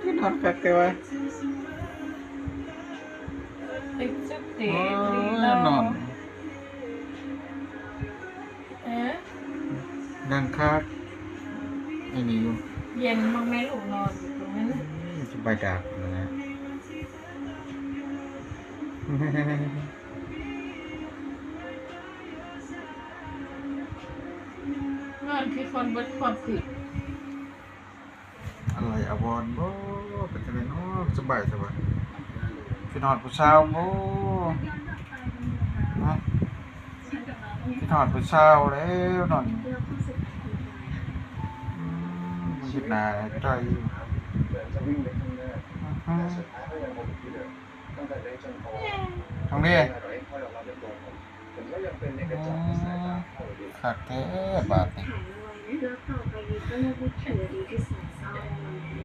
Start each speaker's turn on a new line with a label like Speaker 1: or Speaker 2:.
Speaker 1: ขึ้นฮอตคักแต่ว่า
Speaker 2: ติดสุดเตะ
Speaker 1: โอ้
Speaker 2: ดี
Speaker 1: ย
Speaker 2: เนาะ
Speaker 1: นอน
Speaker 2: เอ๊ะ
Speaker 1: นั่งคักไอ้นี่อยู่
Speaker 2: เย็นมากไหมลูกนอนอยู่ตรงนั้น
Speaker 1: สบายดากนะ
Speaker 2: นอนคือคนเบิดความผิด
Speaker 1: อะไรอาวรณ์บ่เป็นจังไดเนาะสบายพี่นอนผู้สาวบ่นะพี่นอนผู้สาวแล้วนอนมันเฮ็ดหน้าให้ใจอยู่
Speaker 3: เหมือนจะวิ่งไปข้างหน้าแต่สุดท้ายก็ยังคงคิดตั้งแต่ได้จนโต
Speaker 1: ตรงนี้
Speaker 3: เราให้พ่อยอมรับในตัวผมก็ยังเป็นเด็กกระจอกในสายตาเขาอยู่ดี
Speaker 1: คักแท้บาดนี่
Speaker 4: แล้วต่อไปนี้ก็เลือกวิธีที่ดีที่สุด